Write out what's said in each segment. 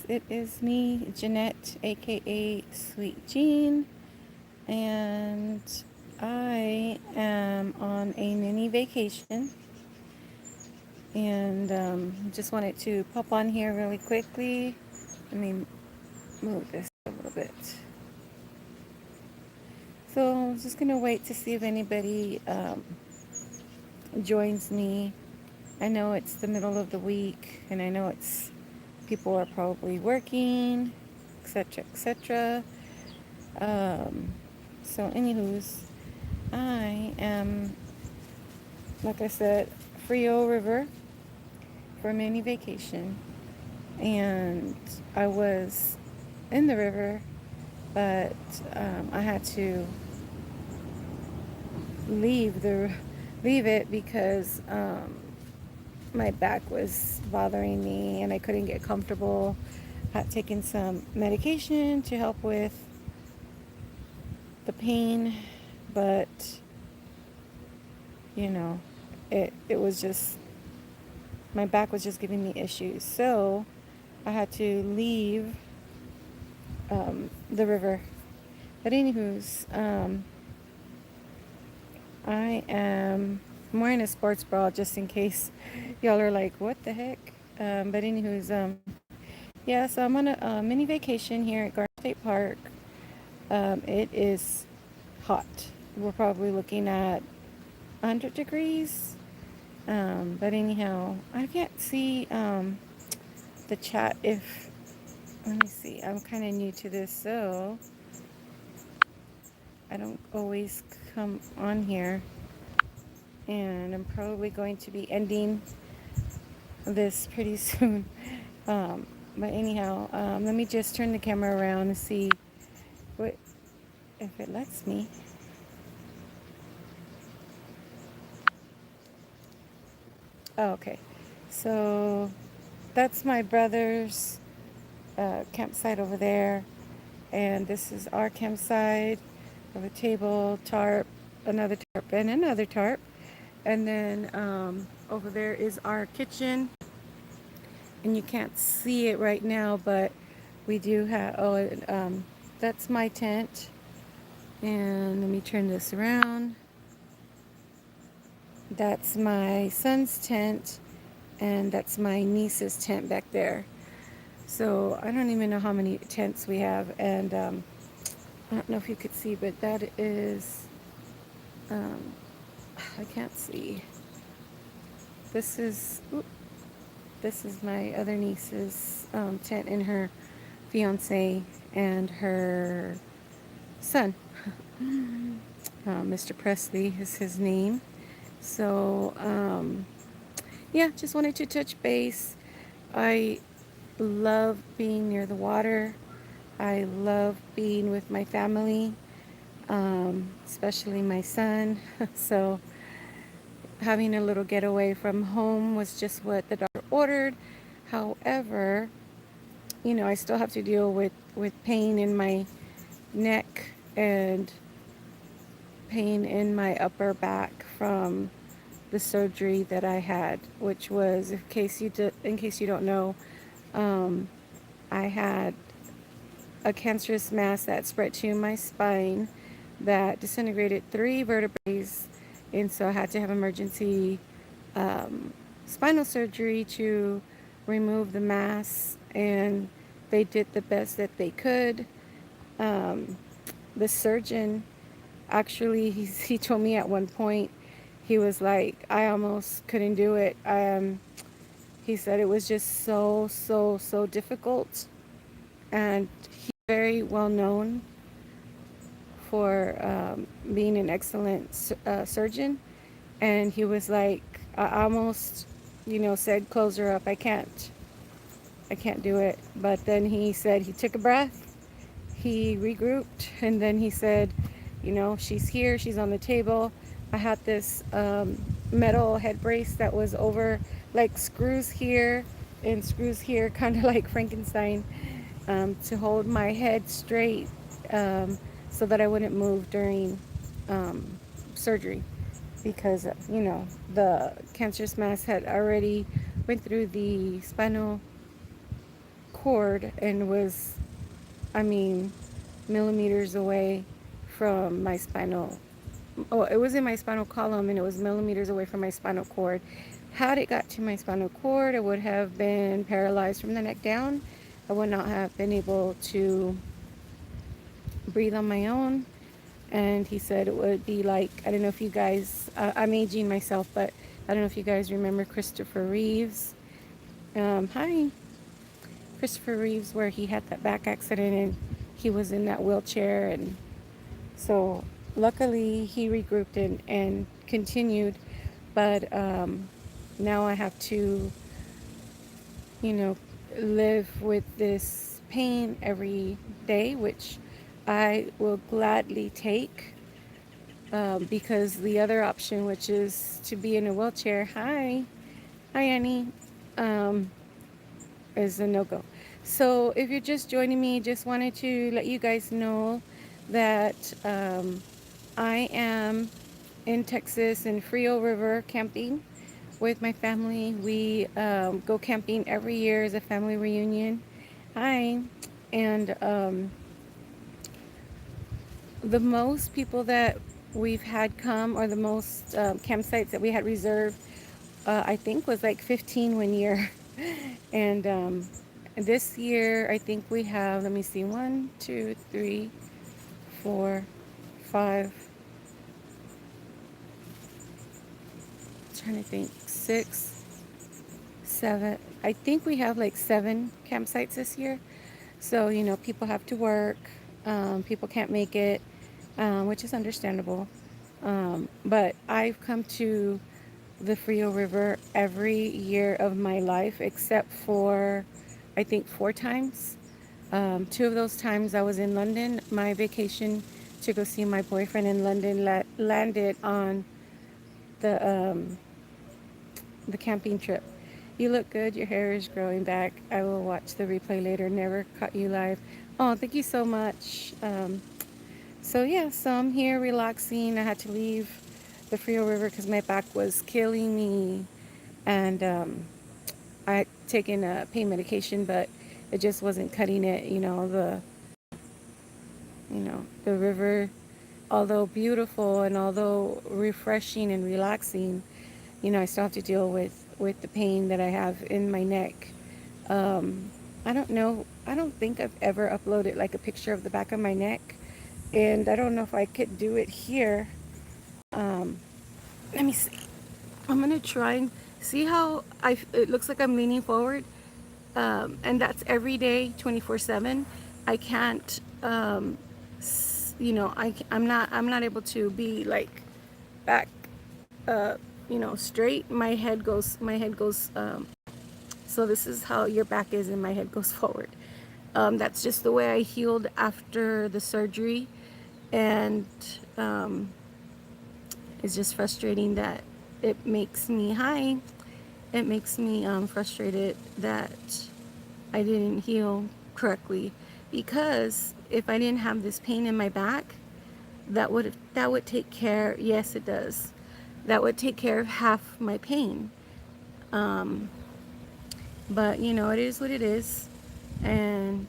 It is me, Jeanette, aka Sweet Jean, and I am on a mini vacation. And just wanted to pop on here really quickly. Let me move this a little bit. So I'm just gonna wait to see if anybody joins me. I know it's the middle of the week, and I know it's people are probably working, etc., etc. Um, so, anywho's, I am, like I said, Frio River for a mini vacation, and I was in the river, but I had to leave the leave it because my back was bothering me and I couldn't get comfortable. Had taken some medication to help with the pain, but you know, it was just my back was just giving me issues. So I had to leave the river. But anywho's, I am I'm wearing a sports bra just in case y'all are like, what the heck? But anywho's, yeah. So I'm on a mini vacation here at Garden State Park. It is hot. We're probably looking at 100 degrees. But anyhow, I can't see the chat if, let me see, I'm kind of new to this, so I don't always come on here. And I'm probably going to be ending this pretty soon. But anyhow, let me just turn the camera around and see what if it lets me. Oh, okay. So that's my brother's campsite over there. And this is our campsite. We have a table, tarp, another tarp, and another tarp. And then over there is our kitchen. And you can't see it right now, but we do have, that's my tent. And let me turn this around. That's my son's tent. And that's my niece's tent back there. So I don't even know how many tents we have. And I don't know if you could see, but that is, um, I can't see. This is, this is my other niece's tent and her fiance and her son. Mr. Presley is his name. So, yeah, just wanted to touch base. I love being near the water. I love being with my family, especially my son. So having a little getaway from home was just what the doctor ordered. However, you know, I still have to deal with pain in my neck and pain in my upper back from the surgery that I had, which was, in case you don't know, I had a cancerous mass that spread to my spine that disintegrated 3 vertebrae, and so I had to have emergency spinal surgery to remove the mass, and they did the best that they could. Um, the surgeon actually, he told me at one point, he was like, I almost couldn't do it. He said it was just so difficult, and he's very well known for being an excellent surgeon. And he was like, I almost, said, close her up. I can't do it. But then he said he took a breath, he regrouped, and then he said, she's here, she's on the table. I had this metal head brace that was over, like screws here and screws here, kind of like Frankenstein, to hold my head straight, so that I wouldn't move during surgery, because the cancerous mass had already went through the spinal cord and was, I mean, millimeters away from my spinal. Oh, it was in my spinal column and it was millimeters away from my spinal cord. Had it got to my spinal cord, I would have been paralyzed from the neck down. I would not have been able to breathe on my own. And he said it would be like, I don't know if you guys, I'm aging myself, but I don't know if you guys remember Christopher Reeves. Hi. Christopher Reeves, where he had that back accident and he was in that wheelchair. And so luckily he regrouped and continued. But now I have to, you know, live with this pain every day, which I will gladly take, because the other option, which is to be in a wheelchair, hi Annie, um, is a no-go. So if you're just joining me, just wanted to let you guys know that I am in Texas in Frio River camping with my family. We go camping every year as a family reunion. Hi. And the most people that we've had come, or the most campsites that we had reserved, I think was like 15 one year. And this year, I think we have, let me see, 1, 2, 3, 4, 5, I'm trying to think, 6, 7. I think we have like 7 campsites this year. So, you know, people have to work, people can't make it, which is understandable. But I've come to the Frio River every year of my life except for, I think, 4 times. 2 of those times I was in London. My vacation to go see my boyfriend in London landed on the the camping trip. You look good. Your hair is growing back. I will watch the replay later. Never caught you live. Oh, thank you so much. So yeah, so I'm here relaxing. I had to leave the Frio River because my back was killing me, and I had taken pain medication, but it just wasn't cutting it. The river, although beautiful and although refreshing and relaxing, I still have to deal with the pain that I have in my neck. I don't know. I don't think I've ever uploaded like a picture of the back of my neck, and I don't know if I could do it here. Um, Let me see. I'm gonna try and see how it looks like I'm leaning forward, and that's every day, 24/7. I can't, I'm not able to be like back, straight. My head goes. So this is how your back is, and my head goes forward. That's just the way I healed after the surgery, and um, it's just frustrating that it makes me high. It makes me frustrated that I didn't heal correctly, because if I didn't have this pain in my back, that would take care. Yes, it does. That would take care of half my pain. Um, but it is what it is, and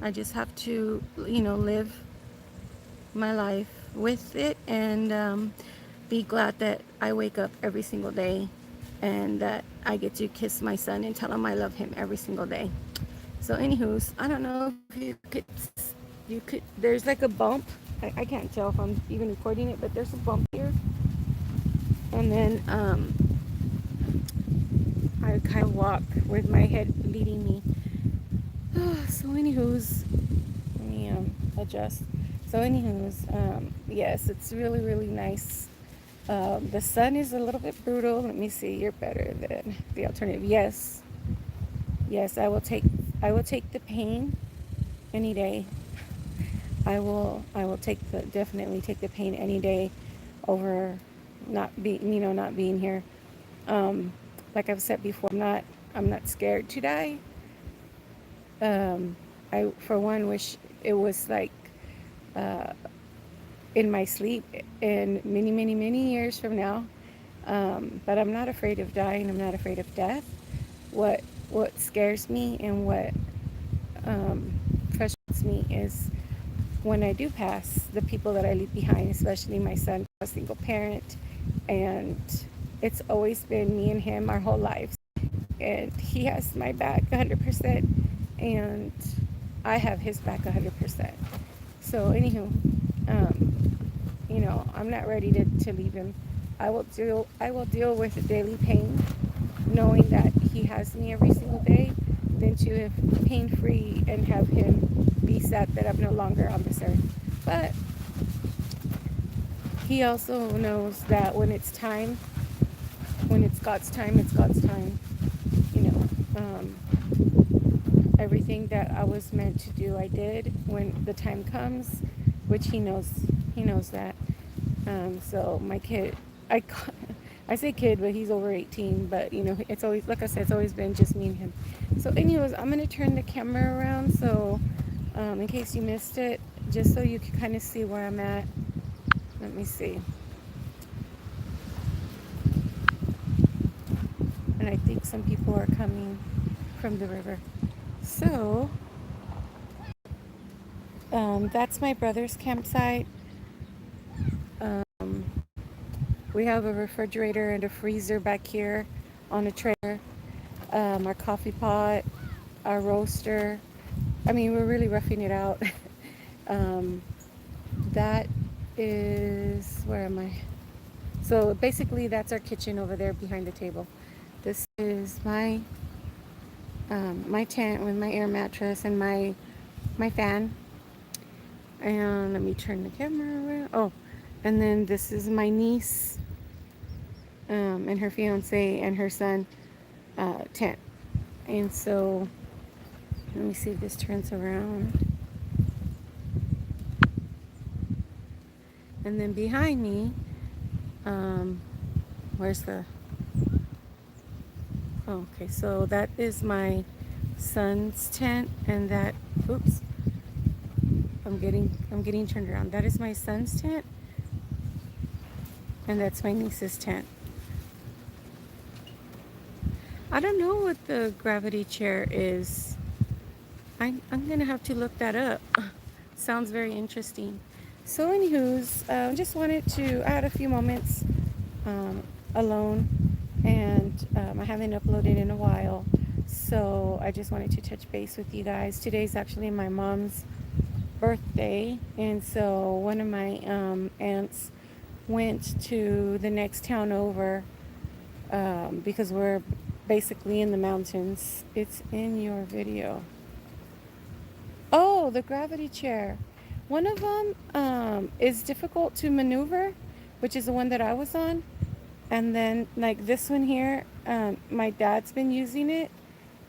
I just have to live my life with it, and be glad that I wake up every single day and that I get to kiss my son and tell him I love him every single day. So, anywho's, I don't know if there's like a bump. I can't tell if I'm even recording it, but there's a bump here. And then I kind of walk with my head leading me. So, anywho's, let me adjust. So, anywho's, yes, it's really, really nice. The sun is a little bit brutal. Let me see. You're better than the alternative. Yes, yes. I will take the pain any day. I will definitely take the pain any day over not being here. Like I've said before, I'm not scared to die. I, for one, wish it was like uh, in my sleep in many, many, many years from now. But I'm not afraid of dying. I'm not afraid of death. What what scares me, and what frustrates me is when I do pass, the people that I leave behind, especially my son, a single parent, and it's always been me and him our whole lives, and he has my back 100%, and I have his back 100%. So, anywho, I'm not ready to leave him. I will deal with the daily pain, knowing that he has me every single day, than to live pain free and have him be sad that I'm no longer on this earth. But he also knows that when it's God's time, it's God's time. You know, everything that I was meant to do, I did when the time comes, which he knows that. So my kid, I, I say kid, but he's over 18. But it's always, like I said, it's always been just me and him. So, anyways, I'm gonna turn the camera around so, in case you missed it, just so you can kind of see where I'm at. Let me see. And I think some people are coming from the river. So, that's my brother's campsite. Um, we have a refrigerator and a freezer back here on a trailer. Our coffee pot, our roaster. I mean, we're really roughing it out. um, that is, where am I? So basically, that's our kitchen over there behind the table. This is my tent with my air mattress and my fan. And let me turn the camera around. Oh, and then this is my niece, and her fiance and her son, tent. And so let me see if this turns around. And then behind me, um, where's the? Oh, okay, so that is my son's tent, and that. Oops, I'm getting turned around. That is my son's tent, and that's my niece's tent. I don't know what the gravity chair is. I'm gonna have to look that up. Sounds very interesting. So, anywho's, just wanted to. I had a few moments um, alone, and I haven't uploaded in a while. So I just wanted to touch base with you guys. Today's actually my mom's birthday, and so one of my aunts went to the next town over, because we're basically in the mountains. It's in your video. Oh, the gravity chair. One of them is difficult to maneuver, which is the one that I was on. And then, like this one here, my dad's been using it,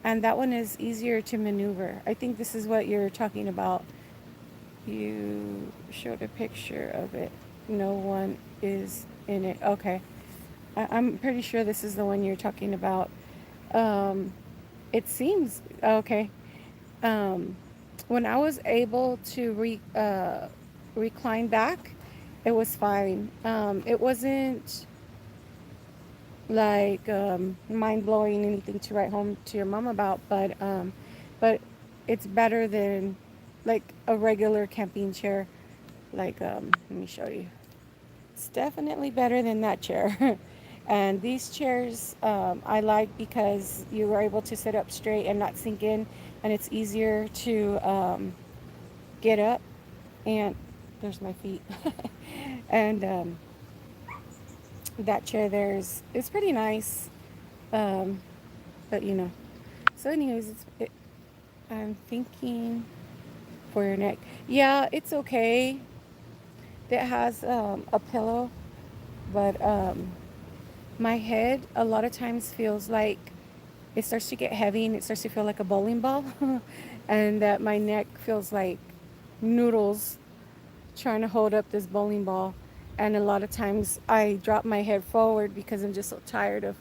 and that one is easier to maneuver. I think this is what you're talking about. You showed a picture of it. No one is in it. Okay. I'm pretty sure this is the one you're talking about. Um, it seems okay. Um, when I was able to recline back, it was fine. It wasn't like mind blowing, anything to write home to your mom about, but it's better than like a regular camping chair. Like, let me show you. It's definitely better than that chair. And these chairs, I like because you were able to sit up straight and not sink in, and it's easier to get up. And there's my feet. And that chair there's it's pretty nice. Um, but So, anyways, I'm thinking for your neck. Yeah, it's okay. It has a pillow, but my head a lot of times feels like it starts to get heavy and it starts to feel like a bowling ball, and that my neck feels like noodles trying to hold up this bowling ball. And a lot of times I drop my head forward because I'm just so tired of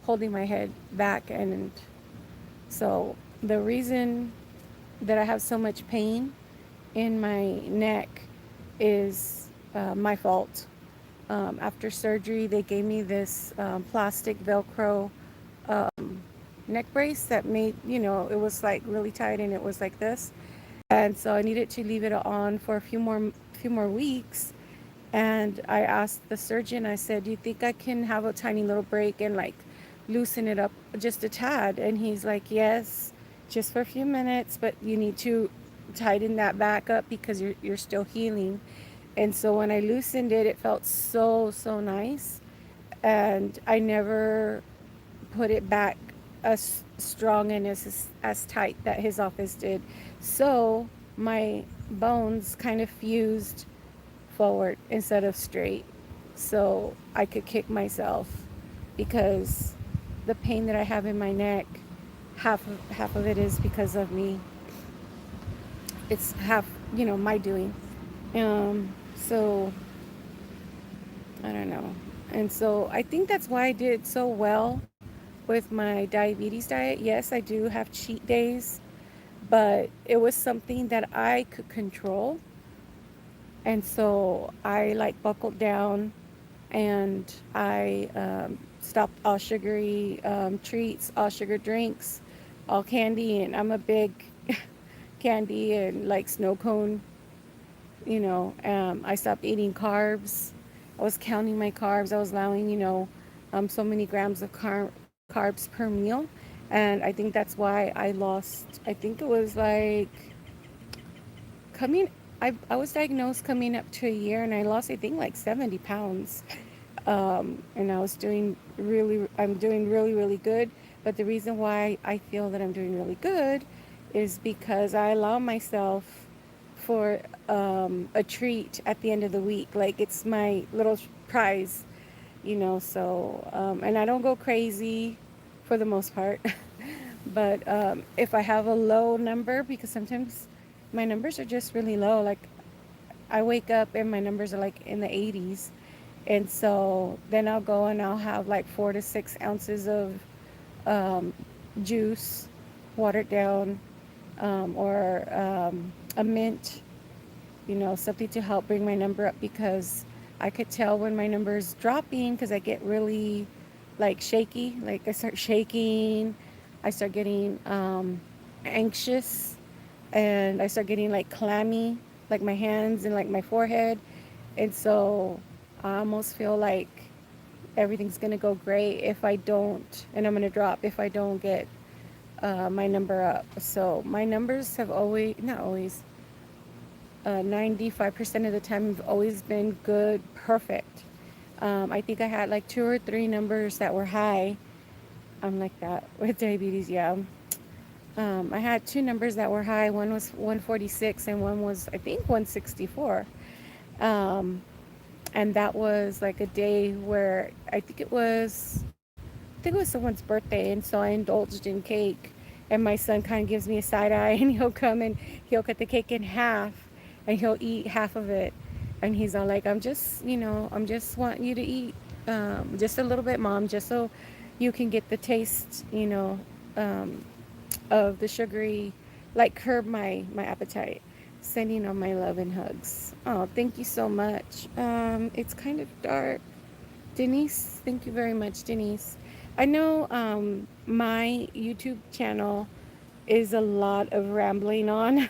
holding my head back. And so the reason that I have so much pain in my neck is my fault. After surgery, they gave me this plastic Velcro neck brace that made, it was like really tight and it was like this. And so I needed to leave it on for a few more weeks. And I asked the surgeon, I said, "Do you think I can have a tiny little break and like loosen it up just a tad?" And he's like, "Yes, just for a few minutes, but you need to tighten that back up because you're still healing." And so when I loosened it, it felt so, so nice. And I never put it back as strong and as tight that his office did. So my bones kind of fused forward instead of straight, so I could kick myself, because the pain that I have in my neck, half of it is because of me. It's half, my doing. So I don't know. And so I think that's why I did so well with my diabetes diet. Yes, I do have cheat days, but it was something that I could control. And so I like buckled down, and I stopped all sugary treats, all sugar drinks, all candy. And I'm a big candy and like snow cone. I stopped eating carbs. I was counting my carbs. I was allowing, so many grams of carbs per meal. And I think that's why I lost, I think it was like coming, I was diagnosed coming up to a year, and I lost, I think, like 70 pounds. And I'm doing really, really good. But the reason why I feel that I'm doing really good is because I allow myself for a treat at the end of the week. Like, it's my little prize, and I don't go crazy for the most part. But if I have a low number, because sometimes my numbers are just really low, like I wake up and my numbers are like in the 80s. And so then I'll go and I'll have like 4 to 6 ounces of um, juice, watered down, or a mint, something to help bring my number up, because I could tell when my number is dropping, because I get really like shaky. Like I start shaking, I start getting anxious, and I start getting like clammy, like my hands and like my forehead. And so I almost feel like everything's gonna go great if I don't, and I'm gonna drop if I don't get my number up. So my numbers have always, not always, 95% of the time have always been good, perfect. I think I had like 2 or 3 numbers that were high. I'm like that with diabetes, yeah. I had 2 numbers that were high. One was 146 and one was, I think, 164. Um, and that was like a day where I think it was someone's birthday, and so I indulged in cake. And my son kind of gives me a side eye, and he'll come and he'll cut the cake in half, and he'll eat half of it. And he's all like, I'm just want you to eat just a little bit, Mom, just so you can get the taste, um, of the sugary, like curb my appetite. Sending all my love and hugs. Oh, thank you so much. It's kind of dark. Denise, thank you very much, Denise. I know my YouTube channel is a lot of rambling on.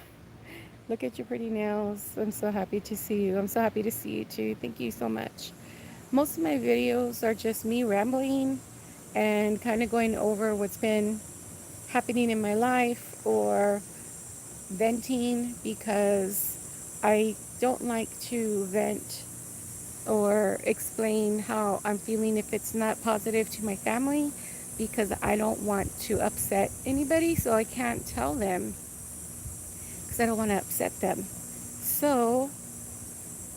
Look at your pretty nails. I'm so happy to see you. I'm so happy to see you too. Thank you so much. Most of my videos are just me rambling and kind of going over what's been happening in my life, or venting, because I don't like to vent or explain how I'm feeling if it's not positive to my family, because I don't want to upset anybody, so I can't tell them because I don't want to upset them. So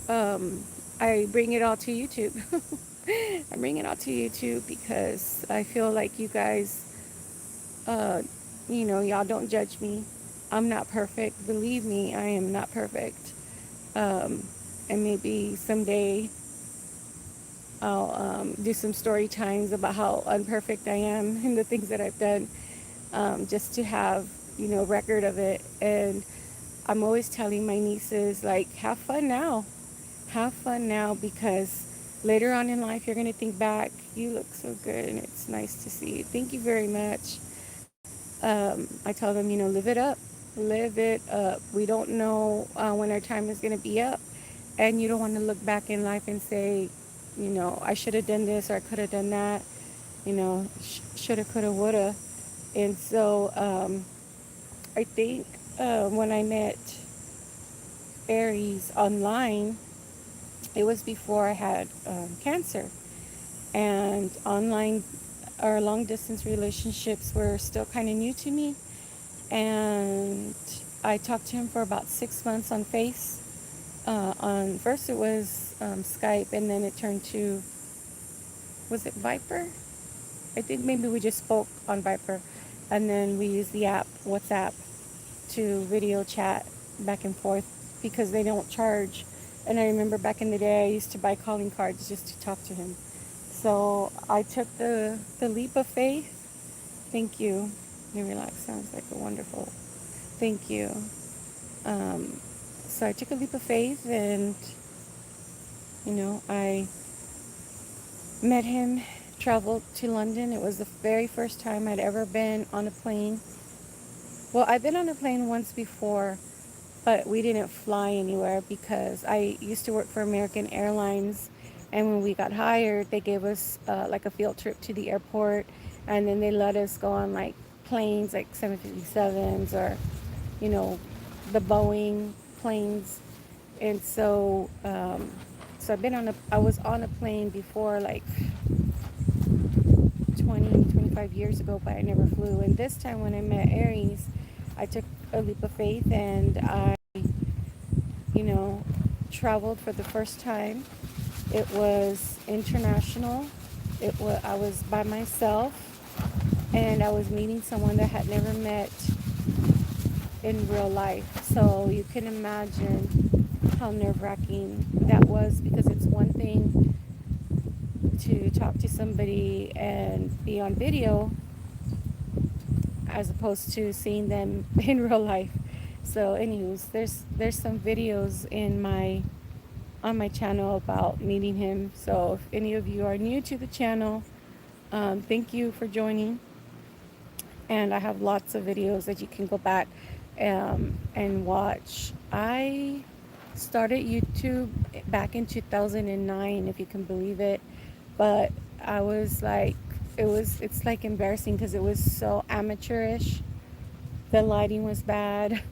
um, I bring it all to YouTube. I bring it all to YouTube because I feel like you guys, uh, y'all don't judge me. I'm not perfect. Believe me, I am not perfect. Um, and maybe someday I'll do some story times about how unperfect I am and the things that I've done, just to have, record of it. And I'm always telling my nieces, like, have fun now. Have fun now, because later on in life, you're going to think back, you look so good, and it's nice to see you. Thank you very much. I tell them, live it up, live it up. We don't know when our time is going to be up, and you don't want to look back in life and say, I should have done this or I could have done that, shoulda, coulda, woulda. And so I think when I met Aries online, it was before I had cancer, and online or long distance relationships were still kind of new to me. And I talked to him for about 6 months on on first it was Skype, and then it turned to, was it Viper? I think maybe we just spoke on Viper, and then we used the app WhatsApp to video chat back and forth because they don't charge. And I remember back in the day, I used to buy calling cards just to talk to him. So I took the leap of faith. Thank you. You relax sounds like a wonderful. Thank you. Um, so I took a leap of faith, and I met him, traveled to London. It was the very first time I'd ever been on a plane. Well, I've been on a plane once before, but we didn't fly anywhere because I used to work for American Airlines, and when we got hired, they gave us like a field trip to the airport, and then they let us go on like planes like 757s or you know the Boeing planes. And so I was on a plane before, like 25 years ago, but I never flew. And this time when I met Aries, I took a leap of faith, and I you know, traveled for the first time. It was international. I was by myself, and I was meeting someone that I had never met in real life. So you can imagine how nerve-wracking that was, because it's one thing to talk to somebody and be on video as opposed to seeing them in real life. So anyways, there's some videos on my channel about meeting him. So if any of you are new to the channel, thank you for joining. And I have lots of videos that you can go back and watch. I started YouTube back in 2009, if you can believe it. But I was like, it's like embarrassing because it was so amateurish. The lighting was bad.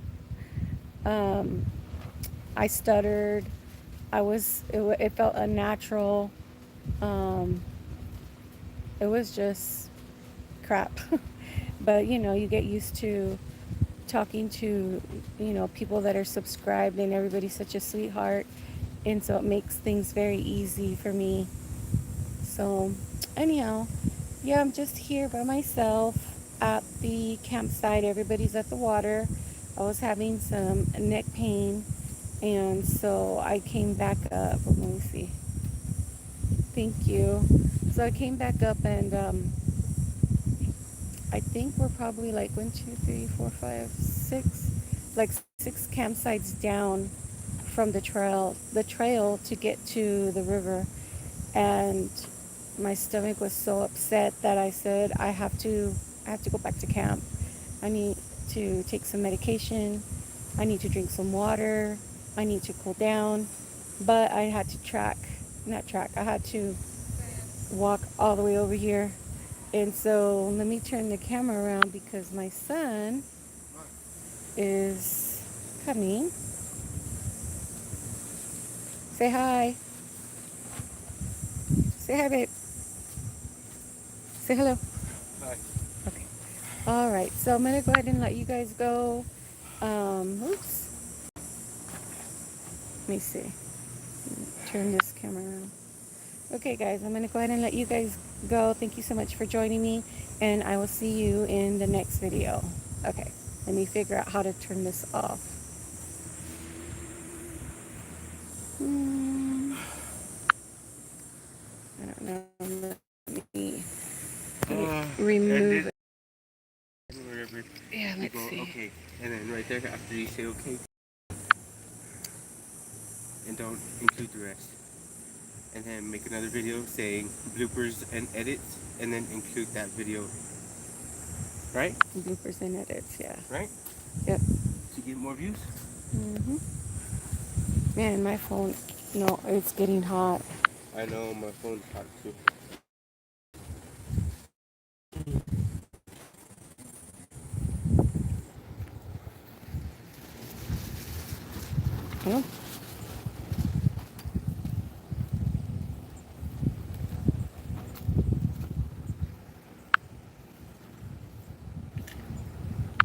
Um, I stuttered. It felt unnatural. Um, it was just crap. But you get used to talking to people that are subscribed, and everybody's such a sweetheart, and so it makes things very easy for me. So anyhow, yeah, I'm just here by myself at the campsite. Everybody's at the water. I was having some neck pain, and so I came back up. Let me see. Thank you. So I came back up, and I think we're probably like 1, 2, 3, 4, 5, 6, like 6 campsites down from the trail to get to the river. And my stomach was so upset that I said I have to go back to camp. I need to take some medication. I need to drink some water. I need to cool down. But I had to not track. I had to walk all the way over here. And so let me turn the camera around because my son is coming. Say hi. Say hi, babe. Say hello. Hi. Okay. All right. So I'm going to go ahead and let you guys go. Oops. Let me see. Turn this camera around. Okay, guys. I'm going to go ahead and let you guys go. Thank you so much for joining me. And I will see you in the next video. Okay. Let me figure out how to turn this off. I don't know. Let me remove And it. then wherever Yeah, you let's go, see. okay. And then right there, after you say okay, and don't include the rest. And then make another video saying bloopers and edits, and then include that video right? Bloopers and edits, yeah. Right? Yep. To get more views. Mhm. Man, my phone. No, it's getting hot. I know my phone's hot too. Well,